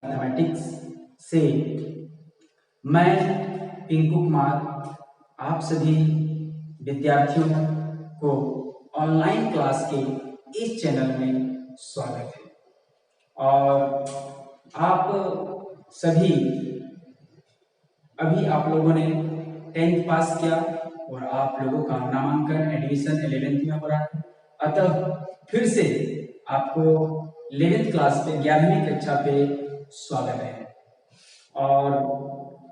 Mathematics से मैं पिंकू कुमार आप सभी विद्यार्थियों को ऑनलाइन क्लास के इस चैनल में स्वागत है। और आप सभी अभी आप लोगों ने 10th पास किया और आप लोगों का नामांकन एडमिशन 11th में हो रहा है। अतः फिर से आपको 11th क्लास पे 11वीं कक्षा पे स्वागत है। और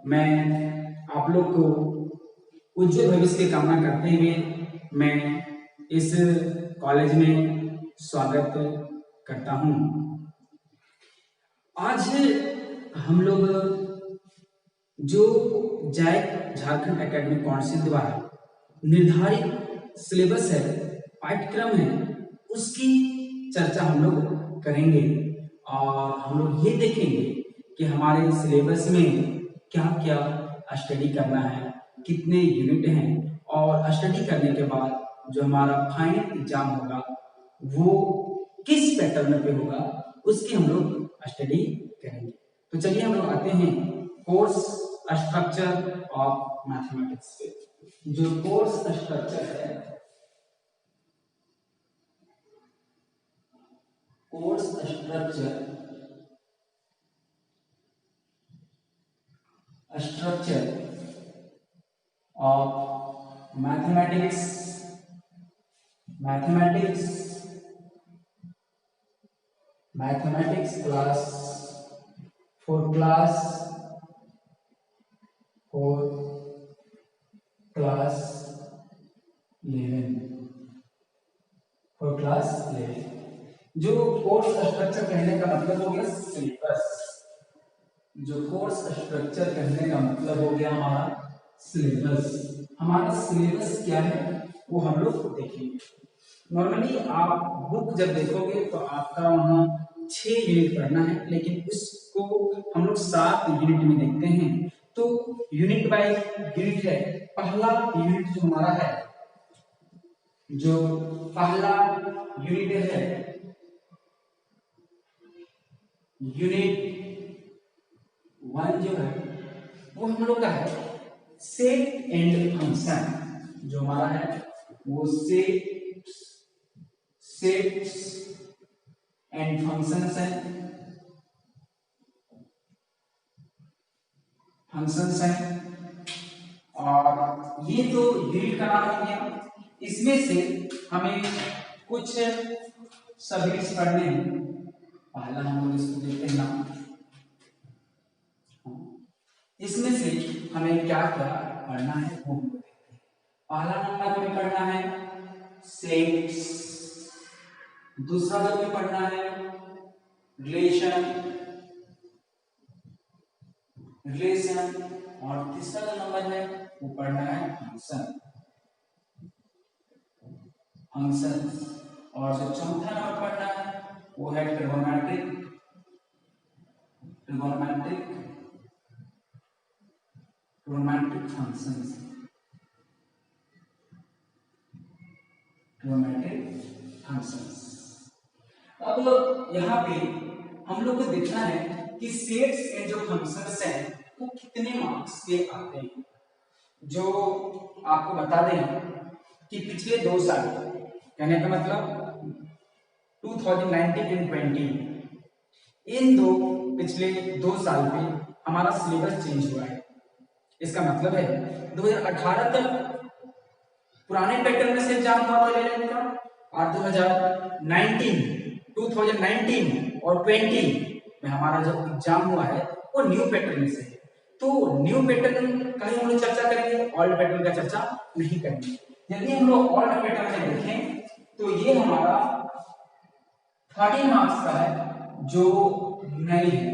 मैं आप लोग को उज्जवल भविष्य की कामना करते हुए मैं इस कॉलेज में स्वागत करता हूं। आज हम लोग जो जैक झारखंड एकेडमिक काउंसिल द्वारा निर्धारित सिलेबस है, पाठ्यक्रम है, उसकी चर्चा हम लोग करेंगे और हम लोग ये देखेंगे कि हमारे सिलेबस में क्या क्या स्टडी करना है, कितने यूनिट हैं और स्टडी करने के बाद जो हमारा फाइनल एग्जाम होगा वो किस पैटर्न पे होगा उसकी हम लोग स्टडी करेंगे। तो चलिए हम लोग आते हैं कोर्स स्ट्रक्चर ऑफ मैथमेटिक्स पे। जो कोर्स स्ट्रक्चर है, course structure of mathematics class for class 11 जो कोर्स स्ट्रक्चर कहने का मतलब हो गया सिलेबस। जो कोर्स स्ट्रक्चर कहने का मतलब हो गया हमारा सिलेबस। हमारा सिलेबस क्या है वो हम लोग देखेंगे। नॉर्मली आप बुक जब देखोगे तो आपका वहाँ 6 यूनिट पढ़ना है, लेकिन उसको हम लोग 7 यूनिट में देखते हैं। तो यूनिट बाय यूनिट है। पहला यूनिट जो हमारा है, जो पहला यूनिट है, यूनिट 1 जो है वो हम लोग का है सेट एंड फंक्शन। जो हमारा है वो सेट्स एंड फंक्शंस है, और ये तो यूनिट का नाम हो गया। इसमें से हमें कुछ सब्जेक्ट्स पढ़ने हैं। पहला हम लोग इसको देखते हैं नाम। इसमें से हमें क्या क्या पढ़ना है वो हम लोग देखते हैं। पहला नंबर हमें पढ़ना है सेट्स, दूसरा जो हमें पढ़ना है रिलेशन, और तीसरा जो नंबर है वो पढ़ना है फंक्शन। और जो चौथा नंबर पढ़ना है वो है ट्रिगोनोमेट्रिक फंक्शंस। अब यहाँ पे हम लोग को देखना है कि सेट्स एंड जो फंक्शंस हैं वो कितने मार्क्स के आते हैं। जो आपको बता दें कि पिछले 2 साल, कहने का मतलब 2019 एंड 20, इन पिछले 2 साल में हमारा सिलेबस चेंज हुआ है। इसका मतलब है 2018 तक पुराने पैटर्न में से एग्जाम हुआ था लेने का, और 2019 और 20 में हमारा जो एग्जाम हुआ है वो न्यू पैटर्न में से है। तो न्यू पैटर्न का ही हम लोग चर्चा करेंगे, ओल्ड पैटर्न का चर्चा नहीं करेंगे। यदि हम लोग ओल्ड पैटर्न में देखें तो ये हमारा 30 मार्क्स का है जो नई है।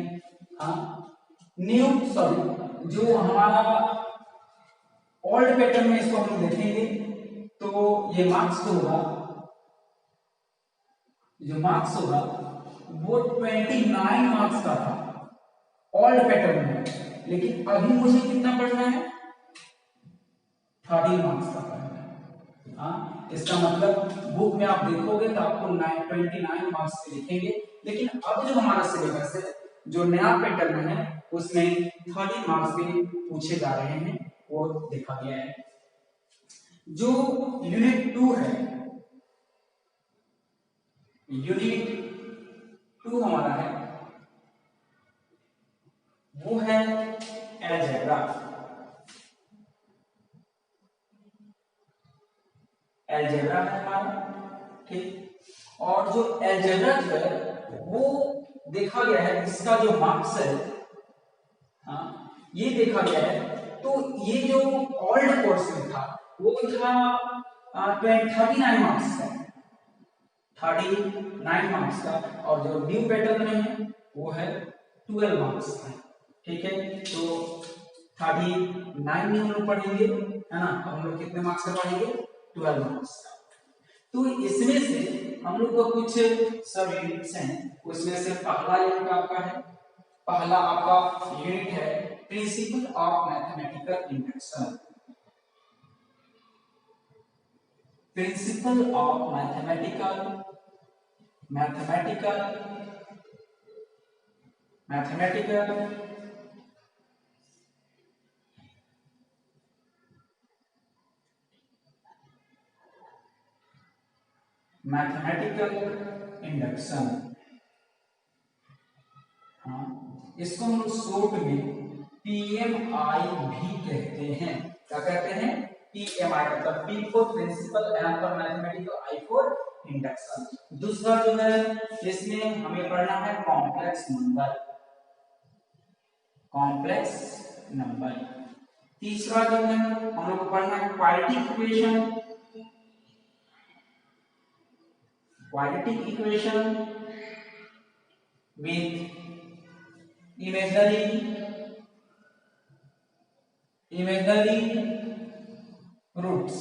जो हमारा ओल्ड पैटर्न में इसको हम देखेंगे तो ये मार्क्स होगा, जो मार्क्स होगा वो 29 मार्क्स का था ओल्ड पैटर्न में, लेकिन अभी मुझे कितना पढ़ना है 30 मार्क्स का पढ़ना है। इसका मतलब बुक में आप देखोगे तो आपको 29 मार्क्स के लिखेंगे, लेकिन अब जो हमारा सिलेबस है जो नया पैटर्न है उसमें 30 मार्क्स भी पूछे जा रहे हैं वो देखा गया है। जो यूनिट 2 है, यूनिट 2 हमारा है वो है अलजेब्रा। अलजेब्रा है हमारा, ठीक। और जो अलजेब्रा जो है वो देखा गया है, इसका जो मार्क्स है, हाँ, ये देखा गया है। तो ये जो ओल्ड कोर्स में था वो था 39 मार्क्स का, 39 मार्क्स का, और जो न्यू पैटर्न में है वो है 12 मार्क्स का, ठीक है। तो 39 में हम लोग पढ़ेंगे, है ना, हम लोग कितने मार्क्स का पढ़ेंगे, 12 मार्क्स का। तो इसमें से हम लोग को कुछ सब यूनिट्स हैं, उसमें से पहला यूनिट आपका है, पहला आपका यूनिट है principle of mathematical induction. Principle of mathematical induction, हाँ, इसको हम लोग शॉर्ट में पीएमआई भी कहते हैं। क्या कहते हैं, पीएमआई, मतलब P for principal, M for mathematical, I for induction. दूसरा जो है इसमें हमें पढ़ना है कॉम्प्लेक्स नंबर। तीसरा जो है हम लोग को पढ़ना है quadratic equation with imaginary roots,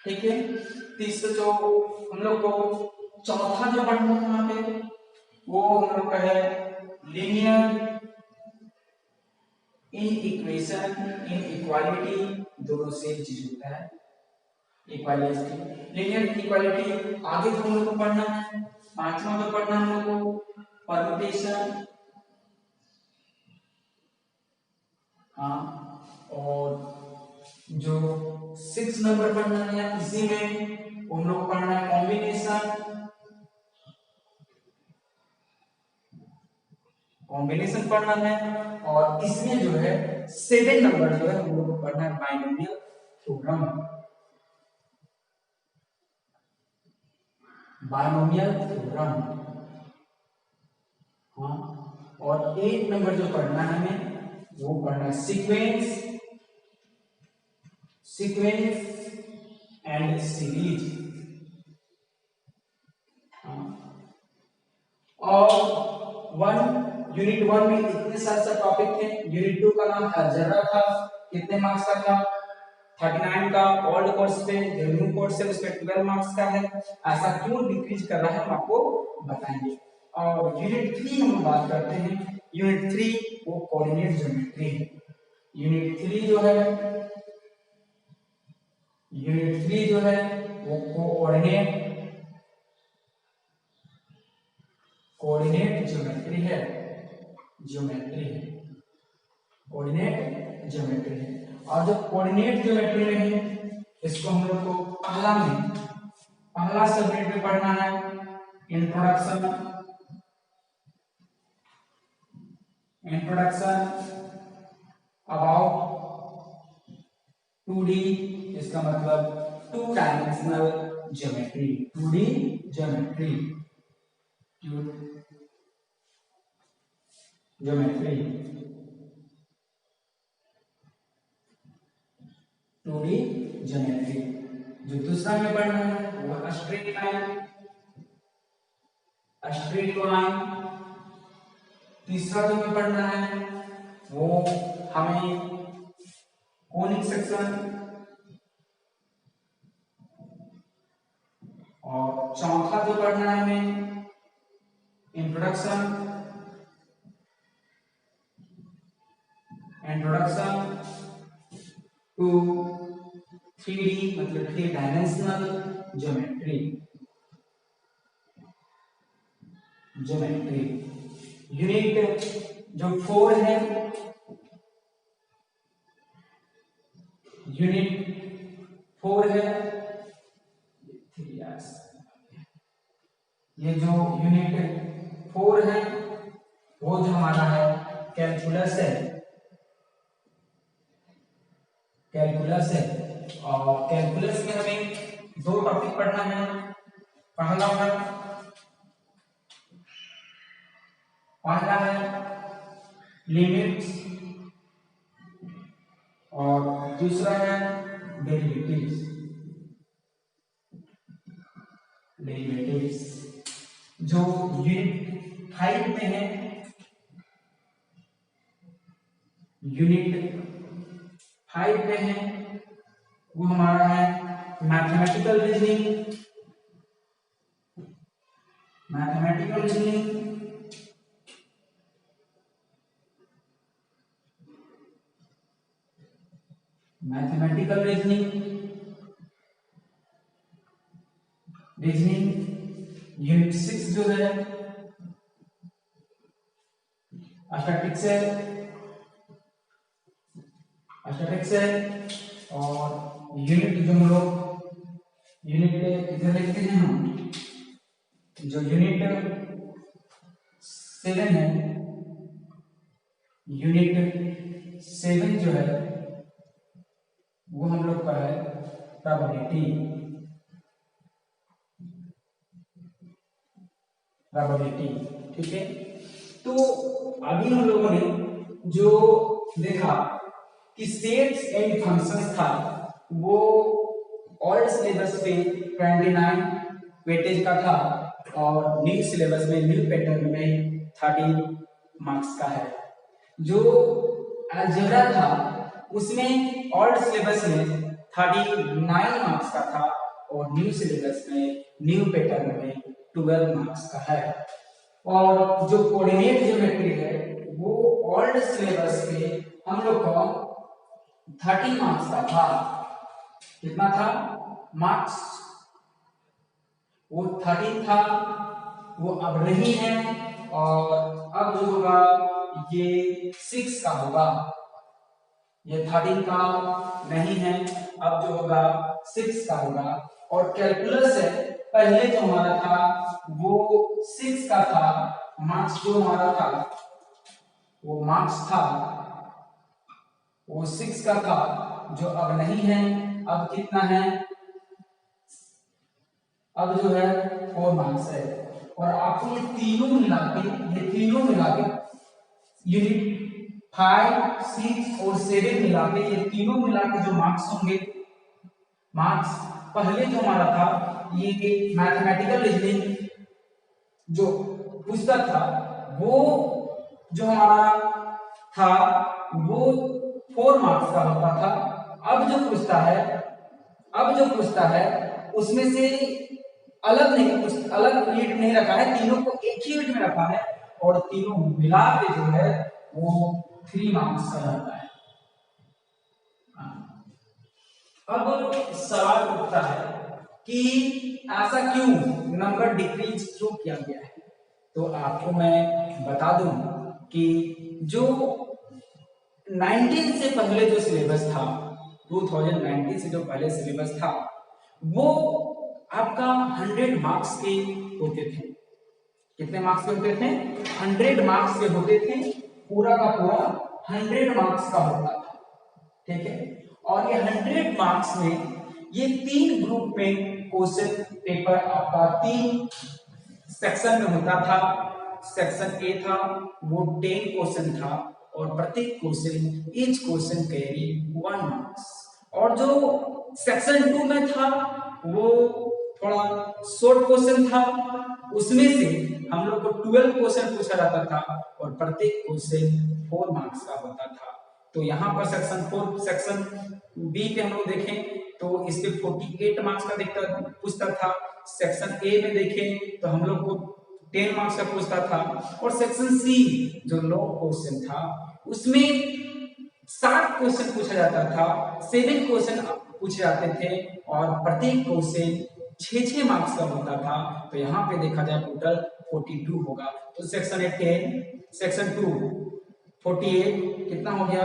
ठीक है। तीसरा जो हम लोग को चौथा जो पढ़ना है यहाँ पे वो हम लोग का है लीनियर इनइक्वालिटी, दोनों सेम चीज होता है, इक्वालिटी, लीनियर इक्वालिटी। आगे जो हम लोग को पढ़ना है, पांचवा जो पढ़ना है हम लोग को परम्यूटेशन, हाँ, और जो 6 नंबर पढ़ना है इसी में हम लोग पढ़ना है कॉम्बिनेशन पढ़ना है। और इसमें जो है 7 नंबर जो है हम लोग को पढ़ना है बाइनोमियल थ्योरम, हाँ। और 8 नंबर जो पढ़ना है हमें वो पढ़ना है सीक्वेंस एंड सीरीज, और यूनिट 1 में इतने सारे टॉपिक थे। यूनिट 2 का नाम अलजेब्रा था, कितने मार्क्स का था, 39 का। ओल्ड कोर्स पे, जो न्यू कोर्स है उस पे 12 मार्क्स का है। ऐसा क्यों डिक्रीज कर रहा है हम आपको बताएंगे। और यूनिट 3 हम बात करते हैं, यूनिट 3 वो कोऑर्डिनेट ज्योमेट्री है। यूनिट 3 जो है वो कोऑर्डिनेट ज्योमेट्री है, कोऑर्डिनेट ज्योमेट्री है। और जो कोऑर्डिनेट ज्योमेट्री में है इसको हम लोग को पहला सब्जेक्ट में पढ़ना है इंट्रोडक्शन अबाउट 2D, इसका मतलब 2 dimensional geometry, 2D geometry, geometry 2D geometry. जो दूसरा में पढ़ना है वो स्ट्रेट लाइन। तीसरा जो में पढ़ना है वो हमें कोनिक सेक्शन, और चौथा जो पढ़ना है हमें इंट्रोडक्शन टू 3D, मतलब 3 डायमेंशनल ज्योमेट्री। यूनिट जो 4 है, यूनिट 4 है, ये जो यूनिट 4 है वो जो हमारा है कैलकुलस है, कैलकुलस है। और कैलकुलस में हमें 2 टॉपिक पढ़ना है। पहला है लिमिट्स और दूसरा है डेरिवेटिव्स। जो यूनिट 5 में है, यूनिट 5 में है वो हमारा है mathematical reasoning. Mathematical reasoning mathematical reasoning unit 6 जो है स्टैटिक्स है। और यूनिट जो हम लोग यूनिट इधर लिखते हैं हम, जो यूनिट 7 है, यूनिट 7 जो है वो हम लोग का है प्रोबेबिलिटी। ठीक है। तो अभी हम लोगों ने जो देखा कि सेट्स एंड फंक्शंस था वो ओल्ड सिलेबस पे 29 वेटेज का था और न्यू सिलेबस में, न्यू पैटर्न में 30 मार्क्स का है। जो अलजेब्रा था उसमें ओल्ड सिलेबस में 39 मार्क्स का था और न्यू सिलेबस में, न्यू पैटर्न में 12 मार्क्स का है। और जो कोऑर्डिनेट ज्योमेट्री है वो ओल्ड सिलेबस पे हम लोग को 30 मार्क्स का था। कितना था मार्क्स? वो 30 था, वो अब नहीं है और अब जो होगा ये 6 का होगा। ये 13 का नहीं है, अब जो होगा 6 का होगा। और कैलकुलस है, पहले जो हमारा था वो 6 का था, मार्क्स जो हमारा था वो मार्क्स था वो 6 का था, जो अब नहीं है। अब कितना है? अब जो है 4 मार्क्स है। और आपको ये तीनों मिला के यूनिट 5, 6 और 7 मिला के, ये तीनों मिला के जो मार्क्स होंगे, मार्क्स पहले जो हमारा था ये मैथमेटिकल रीजनिंग जो पुस्तक था वो जो हमारा था वो 4 मार्क्स का होता था। अब जो पूछता है उसमें से अलग यूनिट नहीं रखा है, तीनों को एक ही यूनिट में रखा है और तीनों मिला के जो है वो 3 मार्क्स का रहता है। अब सवाल उठता है कि ऐसा क्यों, नंबर डिक्रीज क्यों किया गया है? तो आपको मैं बता दूं कि जो 19 से पहले जो सिलेबस था, 2019 से जो पहले सिलेबस था वो आपका 100 मार्क्स के होते थे। कितने मार्क्स के होते थे? 100 मार्क्स के होते थे, पूरा का पूरा 100 मार्क्स का होता था। ठीक है। और ये 100 मार्क्स में ये 3 ग्रुप में क्वेश्चन पेपर आपका 3 सेक्शन में होता था। सेक्शन ए था वो 10 क्वेश्चन था और प्रत्येक question, each question carry 1 marks. और जो सेक्शन 2 में था वो थोड़ा शॉर्ट क्वेश्चन था, उसमें से हम लोग को 12 क्वेश्चन पूछा जाता था और प्रत्येक क्वेश्चन 4 मार्क्स का होता था। तो यहाँ पर सेक्शन बी पे हम लोग देखें तो इस पे 48 मार्क्स का पूछता था। सेक्शन ए में देखें तो हम लोग को 10 मार्क्स का पूछता था। और सेक्शन सी जो लॉन्ग क्वेश्चन था उसमें 60 क्वेश्चन पूछा जाता था, 7 क्वेश्चन पूछे जाते थे और प्रत्येक क्वेश्चन छः मार्क्स का होता था, तो यहाँ पे देखा जाए टोटल 42 होगा। तो सेक्शन 8 10, सेक्शन 2 48, कितना हो गया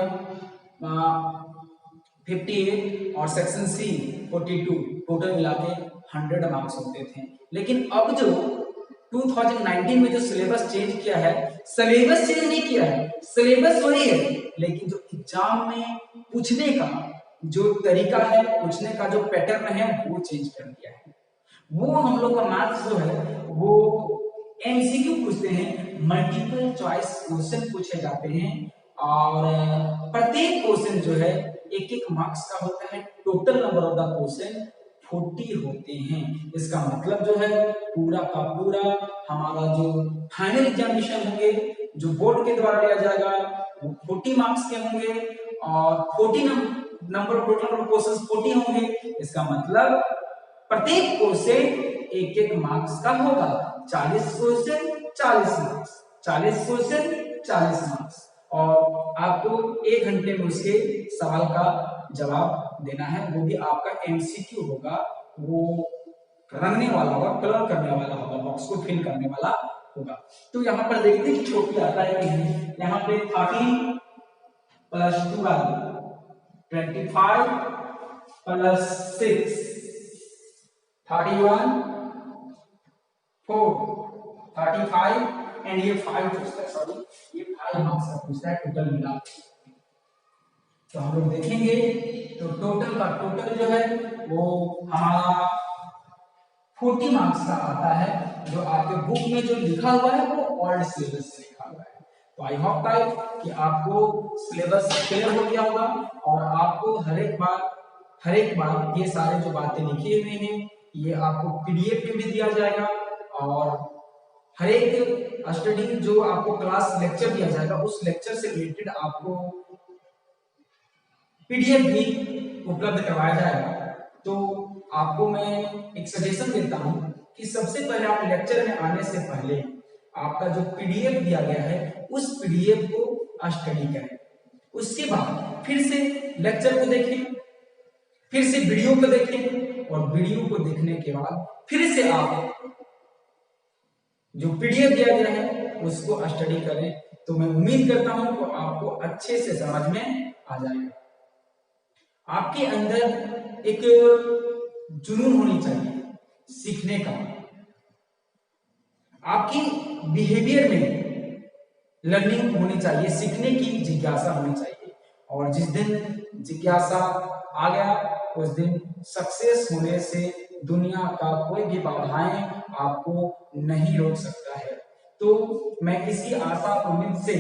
58, और सेक्शन सी 42, टोटल मिला के 100 मार्क्स होते थे। लेकिन अब जो 2019 में जो सिलेबस चेंज किया है, सिलेबस चेंज नहीं किया है, सिलेबस वही है, लेकिन जो एग्जाम में पूछने का जो तरीका है, पूछने का जो पैटर्न है, वो चेंज कर दिया है। वो हम लोग का मैथ्स जो है वो एमसीक्यू पूछते हैं, मल्टीपल चॉइस क्वेश्चन पूछे जाते हैं, और प्रत्येक क्वेश्चन जो है एक एक मार्क्स का होता है। Total number of the question 40 होते हैं। इसका मतलब जो है पूरा का पूरा हमारा जो फाइनल एग्जामिनेशन होंगे, जो बोर्ड के द्वारा लिया जाएगा, वो 40 मार्क्स के होंगे, और 40 नंबर टोटल नंबर क्वेश्चन 40 होंगे। इसका मतलब प्रत्येक क्वेश्चन एक एक मार्क्स का होगा। 40 क्वेश्चन 40 मार्क्स, 40 क्वेश्चन 40 मार्क्स, और आपको 1 घंटे में उसके सवाल का जवाब देना है। वो भी आपका एमसीक्यू होगा, वो रंगने वाला होगा, कलर करने वाला होगा, बॉक्स को फिल करने वाला होगा। तो यहाँ पर देखते हैं छोटी आता है कि नहीं। यहाँ पे 30 प्लस 12 25 प्लस 6 31 4 35, एंड ये 5 पूछता है, सॉरी ये 5 मार्क्स का पूछता है टोटल मिला। तो हम लोग देखेंगे तो टोटल का टोटल जो है वो हमारा 40 मार्क्स का आता है। जो आपके बुक में जो लिखा हुआ है वो ओल्ड सिलेबस से लिखा हुआ है। तो आई होप गाइस कि आपको सिलेबस क्लियर हो गया होगा, और आपको हर एक बार ये सारे जो बातें लिखी हुई हैं ये आपको पीडीएफ में भी दिया जाएगा, और हर एक स्टडी जो आपको क्लास लेक्चर दिया जाएगा उस लेक्चर से रिलेटेड आपको पीडीएफ भी उपलब्ध करवाया जाएगा। तो आपको मैं एक सजेशन देता हूं कि सबसे पहले आप लेक्चर में आने से पहले आपका जो पीडीएफ दिया गया है उस पीडीएफ को स्टडी करें। उसके बाद फिर से लेक्चर को देखें, फिर से वीडियो को देखें, और वीडियो को देखने के बाद फिर से आप जो पीडीएफ दिया गया है उसको स्टडी करें। तो मैं उम्मीद करता हूं कि आपको अच्छे से समझ में आ जाएगा। आपके अंदर एक जुनून होनी चाहिए सीखने का, आपकी बिहेवियर में लर्निंग होनी चाहिए, सीखने की जिज्ञासा होनी चाहिए। और जिस दिन जिज्ञासा आ गया उस दिन सक्सेस होने से दुनिया का कोई भी बाधाएं आपको नहीं रोक सकता है। तो मैं इसी आशा उम्मीद से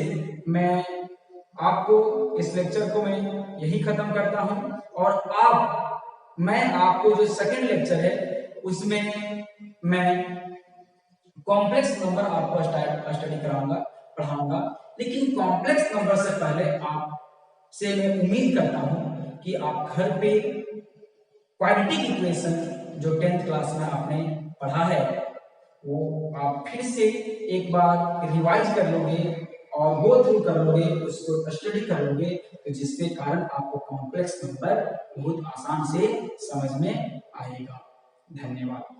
आपको इस लेक्चर को मैं यही खत्म करता हूं, और मैं आपको जो सेकंड लेक्चर है उसमें मैं कॉम्प्लेक्स नंबर आपको स्टडी पढ़ाऊंगा। लेकिन कॉम्प्लेक्स नंबर से पहले आपसे मैं उम्मीद करता हूं कि आप घर पे क्वाड्रेटिक इक्वेशन जो 10th क्लास में आपने पढ़ा है वो आप फिर से एक बार रिवाइज कर लोगे और गो थ्रू कर लोगे, उसको स्टडी कर लोगे, तो जिसके कारण आपको कॉम्प्लेक्स नंबर बहुत आसान से समझ में आएगा। धन्यवाद।